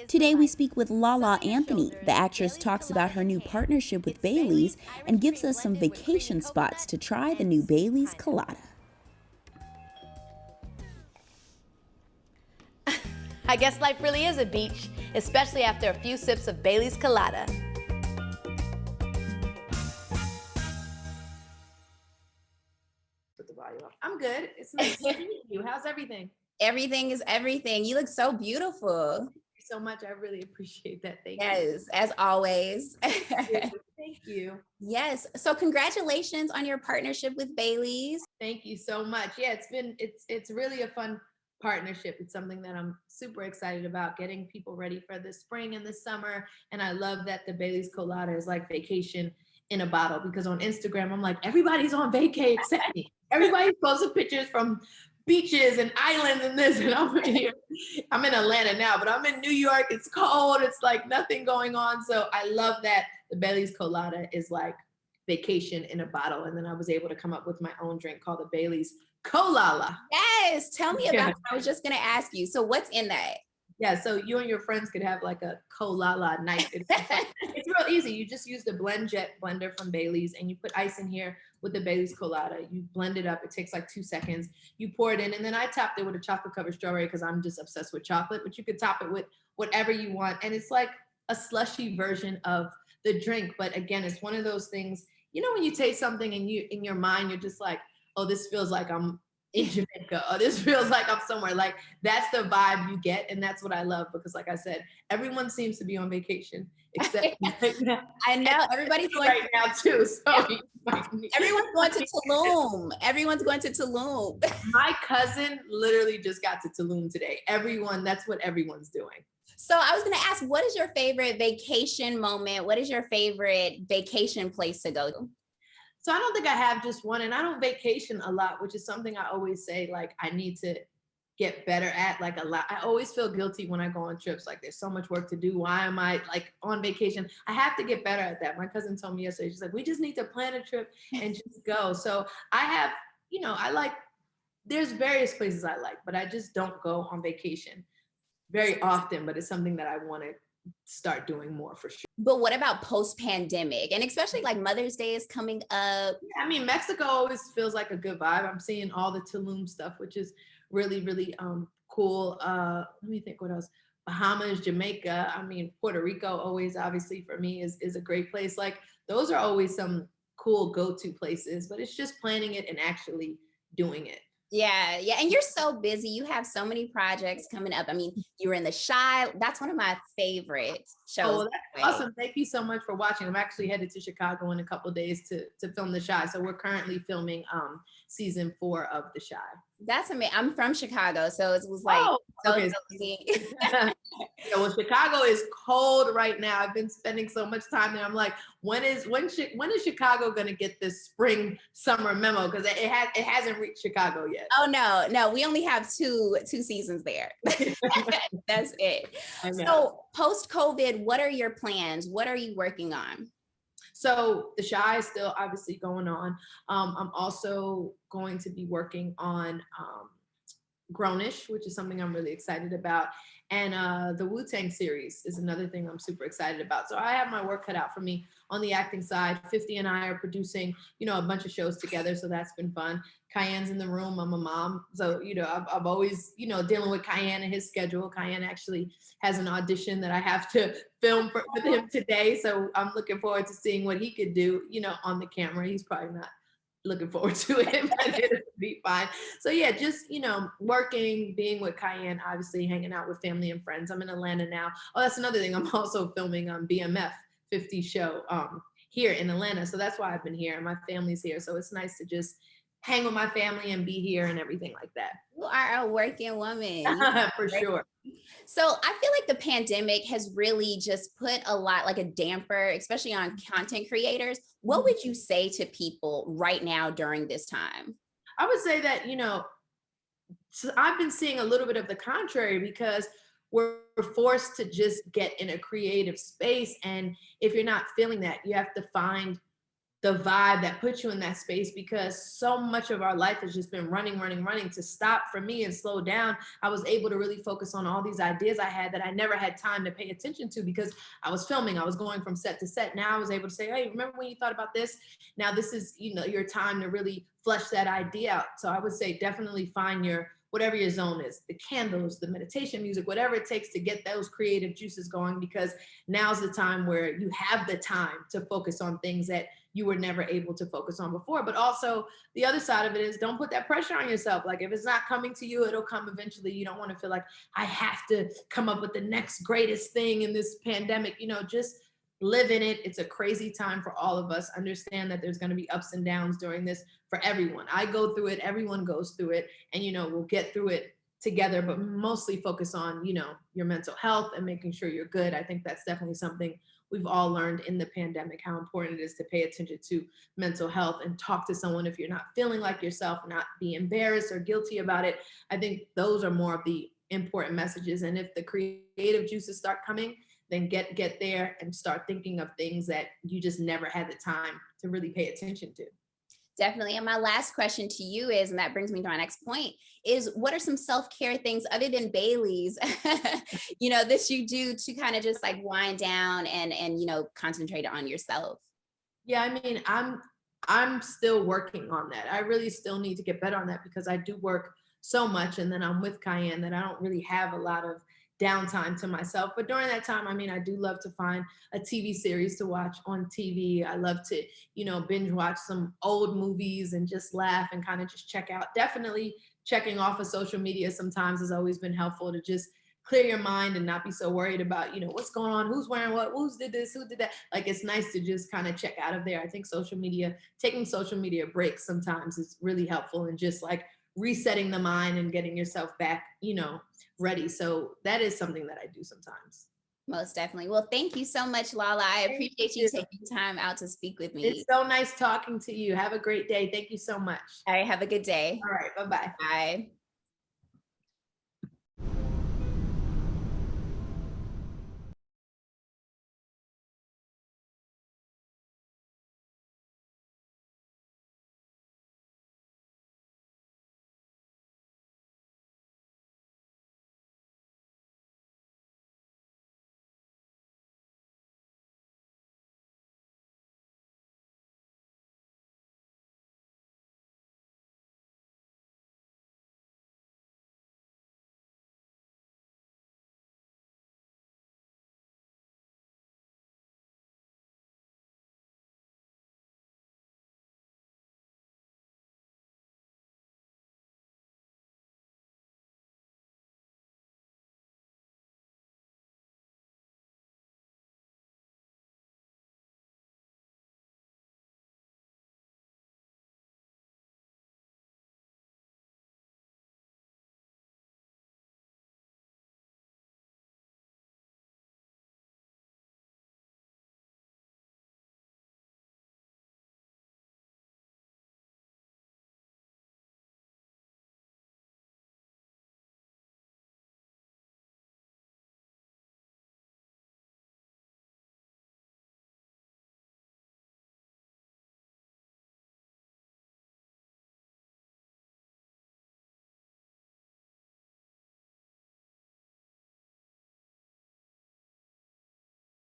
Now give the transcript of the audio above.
Today we speak with Lala Anthony. The actress talks about her new partnership with Bailey's and gives us some vacation spots to try the new Bailey's Colada. I guess life really is a beach, especially after a few sips of Bailey's Colada. Put the volume up. I'm good. It's nice to meet you. How's everything? Everything is everything. You look so beautiful. Thank you so much. I really appreciate that. Thank Yes, as always. you. Thank you. Yes. So congratulations on your partnership with Bailey's. Thank you so much. Yeah, it's really a fun partnership. It's something that I'm super excited about, getting people ready for the spring and the summer. And I love that the Bailey's Colada is like vacation in a bottle, because on Instagram, I'm like, everybody's on vacay except me. Everybody's posting pictures from beaches and islands and this, and I'm here. I'm in Atlanta now, but I'm in New York. It's cold. It's like nothing going on. So I love that the Bailey's Colada is like vacation in a bottle. And then I was able to come up with my own drink called the Bailey's KO Lala. Yes. Tell me about it. I was just going to ask you. So what's in that? Yeah, so you and your friends could have like a KO Lala night. It's real easy. You just use the BlendJet blender from Bailey's and you put ice in here with the Bailey's Colada. You blend it up. It takes like 2 seconds. You pour it in, and then I topped it with a chocolate covered strawberry because I'm just obsessed with chocolate, but you could top it with whatever you want. And it's like a slushy version of the drink. But again, it's one of those things, you know, when you taste something and you, in your mind, you're just like, oh, this feels like I'm in Jamaica, or this feels like I'm somewhere. Like, that's the vibe you get, and that's what I love, because like I said, everyone seems to be on vacation except I know everybody's going right now too. So everyone's going to Tulum. Everyone's going to Tulum. My cousin literally just got to Tulum today. Everyone, that's what everyone's doing. So I was going to ask, what is your favorite vacation moment? What is your favorite vacation place to go to? So I don't think I have just one, and I don't vacation a lot, which is something I always say, like, I need to get better at, like, a lot. I always feel guilty when I go on trips. Like, there's so much work to do. Why am I like on vacation? I have to get better at that. My cousin told me yesterday, she's like, we just need to plan a trip and just go. So I have, you know, there's various places I like, but I just don't go on vacation very often, but it's something that I want to start doing more for sure. But what about post-pandemic? And especially like Mother's Day is coming up. I mean, Mexico always feels like a good vibe. I'm seeing all the Tulum stuff, which is really, really cool. Let me think what else. Bahamas, Jamaica. I mean, Puerto Rico always, obviously for me, is a great place. Like, those are always some cool go-to places, but it's just planning it and actually doing it. Yeah. And you're so busy. You have so many projects coming up. I mean, you were in The Chi. That's one of my favorite shows. Oh, that's awesome. Thank you so much for watching. I'm actually headed to Chicago in a couple of days to film The Chi. So we're currently filming season 4 of The Chi. That's amazing. I'm from Chicago, so it was like okay. Yeah, well, Chicago is cold right now. I've been spending so much time there. I'm like, when is Chicago gonna get this spring summer memo? Because it hasn't reached Chicago yet. Oh no, we only have two seasons there. That's it. So post-COVID, what are your plans? What are you working on? So The Chi is still obviously going on. I'm also going to be working on Grownish, which is something I'm really excited about. And the Wu-Tang series is another thing I'm super excited about. So I have my work cut out for me on the acting side. 50 and I are producing, you know, a bunch of shows together. So that's been fun. Cayenne's in the room. I'm a mom. So, you know, I've always, you know, dealing with Cayenne and his schedule. Cayenne actually has an audition that I have to film with him today. So I'm looking forward to seeing what he could do, you know, on the camera. He's probably not looking forward to it, but it'll be fine. So yeah, just, you know, working, being with Cayenne, obviously hanging out with family and friends. I'm in Atlanta now. Oh, that's another thing. I'm also filming BMF 50 show here in Atlanta. So that's why I've been here, and my family's here. So it's nice to just hang with my family and be here and everything like that. You are a working woman. For sure. So I feel like the pandemic has really just put a lot, like a damper, especially on content creators. What would you say to people right now during this time? I would say that, you know, so I've been seeing a little bit of the contrary, because we're forced to just get in a creative space. And if you're not feeling that, you have to find the vibe that puts you in that space, because so much of our life has just been running, running, running. To stop for me and slow down, I was able to really focus on all these ideas I had that I never had time to pay attention to because I was filming, I was going from set to set. Now I was able to say, hey, remember when you thought about this? Now this is, your time to really flesh that idea out. So I would say definitely find your, whatever your zone is, the candles, the meditation music, whatever it takes to get those creative juices going, because now's the time where you have the time to focus on things that you were never able to focus on before. But also the other side of it is, don't put that pressure on yourself. Like, if it's not coming to you, it'll come eventually. You don't want to feel like I have to come up with the next greatest thing in this pandemic. Just live in it. It's a crazy time for all of us. Understand that there's going to be ups and downs during this for everyone. I go through it, everyone goes through it, and we'll get through it together, but mostly focus on your mental health and making sure you're good. I think that's definitely something we've all learned in the pandemic, how important it is to pay attention to mental health and talk to someone if you're not feeling like yourself, not be embarrassed or guilty about it. I think those are more of the important messages. And if the creative juices start coming, then get there and start thinking of things that you just never had the time to really pay attention to. Definitely. And my last question to you is, and that brings me to my next point, is what are some self-care things other than Bailey's, this you do to kind of just like wind down and concentrate on yourself? Yeah, I mean, I'm still working on that. I really still need to get better on that because I do work so much, and then I'm with Cayenne, that I don't really have a lot of downtime to myself. But during that time, I mean, I do love to find a TV series to watch on TV. I love to, binge watch some old movies and just laugh and kind of just check out. Definitely checking off of social media sometimes has always been helpful to just clear your mind and not be so worried about, what's going on, who's wearing what, who's did this, who did that. Like, it's nice to just kind of check out of there. I think taking social media breaks sometimes is really helpful, and just like resetting the mind and getting yourself back, ready. So that is something that I do sometimes. Most definitely. Well, thank you so much, Lala. I Thank appreciate you you. taking time out to speak with It's me. so nice talking to you. Have a great day. Thank you so much. All right. Have a good day. All right. Bye-bye. Bye.